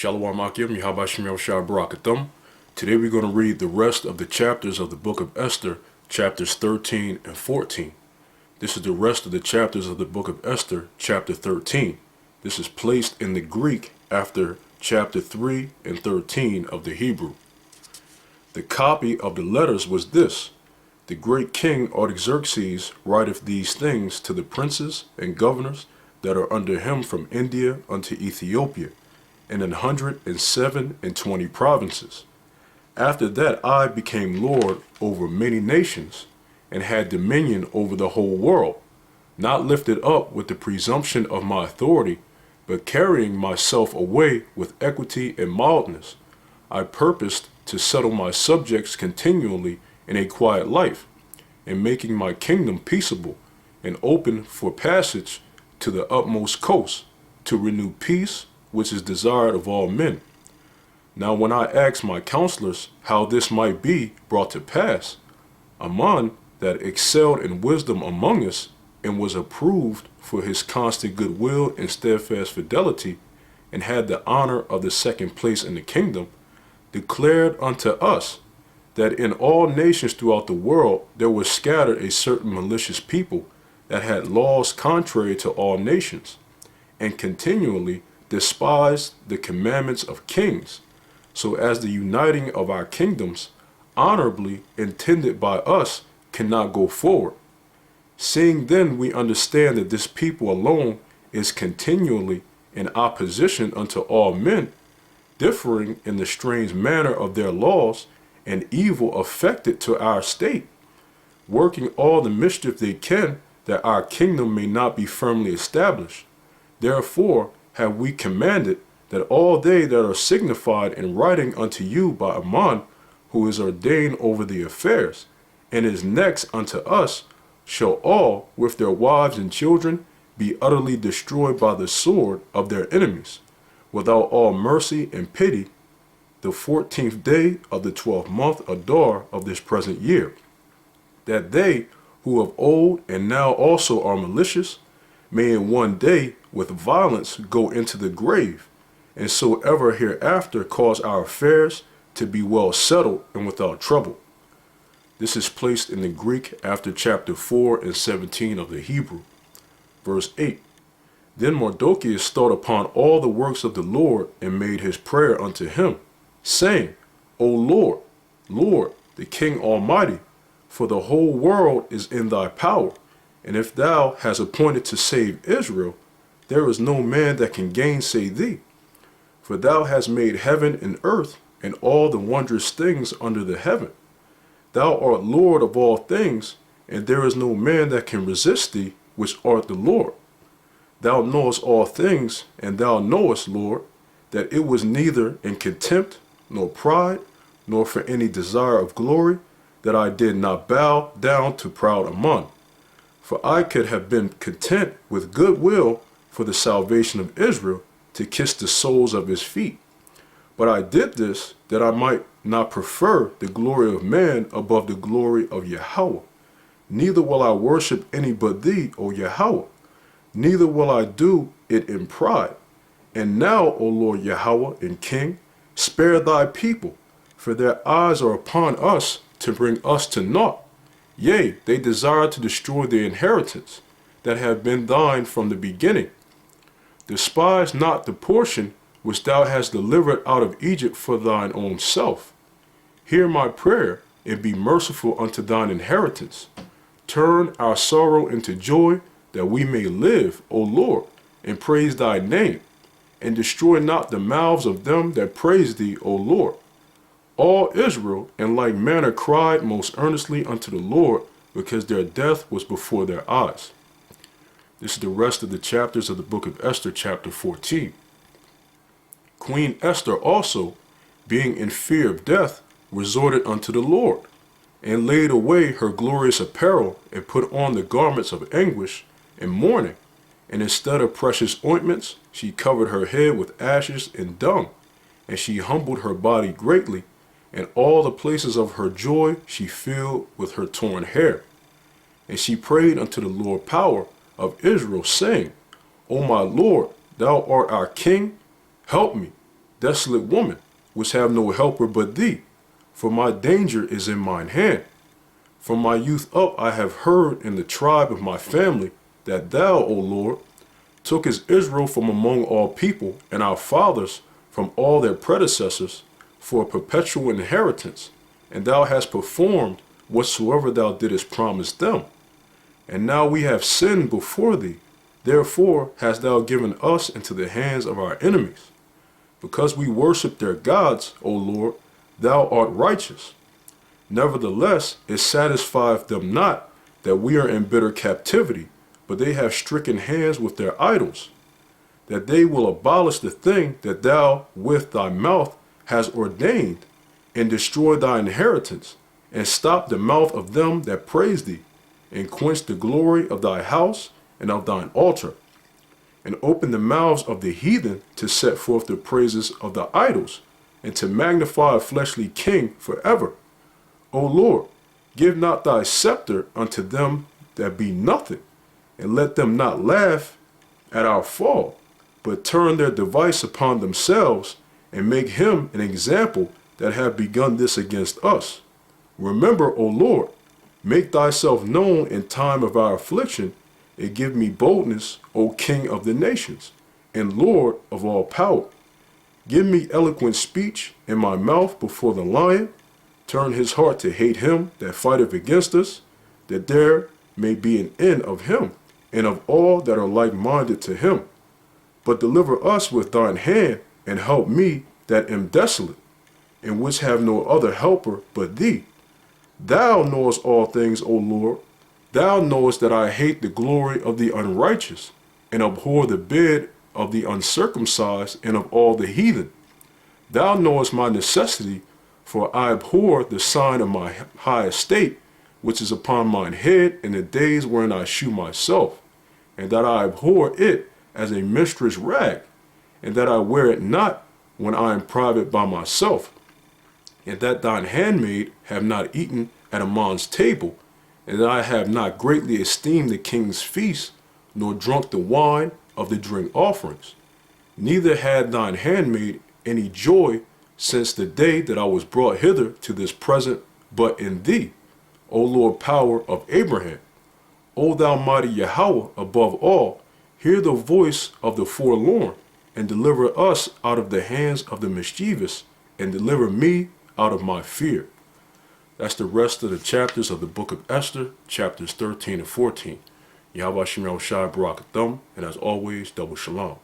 Shalom wa qam Yasharahla. Today we're going to read the rest of the chapters of the book of Esther, chapters 13 and 14. This is the rest of the chapters of the book of Esther, chapter 13. This is placed in the Greek after chapter 3 and 13 of the Hebrew. The copy of the letters was this: The great king Artaxerxes writeth these things to the princes and governors that are under him from India unto Ethiopia, and 127 provinces. After that I became Lord over many nations, and had dominion over the whole world, not lifted up with the presumption of my authority, but carrying myself away with equity and mildness. I purposed to settle my subjects continually in a quiet life, and making my kingdom peaceable, and open for passage to the utmost coast, to renew peace, which is desired of all men. Now when I asked my counselors how this might be brought to pass, Aman, that excelled in wisdom among us, and was approved for his constant goodwill and steadfast fidelity, and had the honor of the second place in the kingdom, declared unto us that in all nations throughout the world there was scattered a certain malicious people that had laws contrary to all nations, and continually despised the commandments of kings, so as the uniting of our kingdoms, honorably intended by us, cannot go forward. Seeing then we understand that this people alone is continually in opposition unto all men, differing in the strange manner of their laws, and evil affected to our state, working all the mischief they can, that our kingdom may not be firmly established. Therefore have we commanded that all they that are signified in writing unto you by Aman, who is ordained over the affairs, and is next unto us, shall all, with their wives and children, be utterly destroyed by the sword of their enemies, without all mercy and pity, the 14th day of the 12th month Adar of this present year, that they who of old and now also are malicious may in one day with violence go into the grave, and so ever hereafter cause our affairs to be well settled and without trouble. This is placed in the Greek after chapter 4 and 17 of the Hebrew. Verse 8. Then Mardochæus thought upon all the works of the Lord, and made his prayer unto him, saying, O Lord, Lord, the King Almighty, for the whole world is in thy power, and if thou hast appointed to save Israel, there is no man that can gainsay thee. For thou hast made heaven and earth, and all the wondrous things under the heaven. Thou art Lord of all things, and there is no man that can resist thee, which art the Lord. Thou knowest all things, and thou knowest, Lord, that it was neither in contempt, nor pride, nor for any desire of glory, that I did not bow down to proud Aman. For I could have been content with good will for the salvation of Israel, to kiss the soles of his feet. But I did this, that I might not prefer the glory of man above the glory of Yahweh. Neither will I worship any but thee, O Yahweh. Neither will I do it in pride. And now, O Lord Yahweh and King, spare thy people, for their eyes are upon us to bring us to naught. Yea, they desire to destroy the inheritance that have been thine from the beginning. Despise not the portion which thou hast delivered out of Egypt for thine own self. Hear my prayer, and be merciful unto thine inheritance. Turn our sorrow into joy, that we may live, O Lord, and praise thy name, and destroy not the mouths of them that praise thee, O Lord. All Israel in like manner cried most earnestly unto the Lord, because their death was before their eyes. This is the rest of the chapters of the book of Esther, chapter 14. Queen Esther also, being in fear of death, resorted unto the Lord, and laid away her glorious apparel, and put on the garments of anguish and mourning, and instead of precious ointments, she covered her head with ashes and dung, and she humbled her body greatly, and all the places of her joy she filled with her torn hair. And she prayed unto the Lord power of Israel, saying, O my Lord, thou art our King, help me, desolate woman, which have no helper but thee, for my danger is in mine hand. From my youth up I have heard in the tribe of my family that thou, O Lord, tookest Israel from among all people, and our fathers from all their predecessors, for a perpetual inheritance, and thou hast performed whatsoever thou didst promise them. And now we have sinned before thee, therefore hast thou given us into the hands of our enemies. Because we worship their gods, O Lord, thou art righteous. Nevertheless, it satisfieth them not that we are in bitter captivity, but they have stricken hands with their idols, that they will abolish the thing that thou with thy mouth hast ordained, and destroy thy inheritance, and stop the mouth of them that praise thee, and quench the glory of thy house and of thine altar, and open the mouths of the heathen to set forth the praises of the idols, and to magnify a fleshly king forever. O Lord, give not thy scepter unto them that be nothing, and let them not laugh at our fall, but turn their device upon themselves, and make him an example that have begun this against us. Remember, O Lord, make thyself known in time of our affliction, and give me boldness, O King of the nations, and Lord of all power. Give me eloquent speech in my mouth before the lion. Turn his heart to hate him that fighteth against us, that there may be an end of him, and of all that are like-minded to him. But deliver us with thine hand, and help me that am desolate, and which have no other helper but thee. Thou knowest all things, O Lord. Thou knowest that I hate the glory of the unrighteous, and abhor the bed of the uncircumcised and of all the heathen. Thou knowest my necessity, for I abhor the sign of my high estate, which is upon mine head in the days wherein I shew myself, and that I abhor it as a mistress rag, and that I wear it not when I am private by myself, and that thine handmaid have not eaten at a man's table, and that I have not greatly esteemed the king's feast, nor drunk the wine of the drink offerings. Neither had thine handmaid any joy since the day that I was brought hither to this present, but in thee, O Lord, power of Abraham. O thou mighty Yahweh, above all, hear the voice of the forlorn, and deliver us out of the hands of the mischievous, and deliver me out of my fear. That's the rest of the chapters of the book of Esther, chapters 13 and 14. Yahweh Shem Yahushua Barak Atham, and as always, double shalom.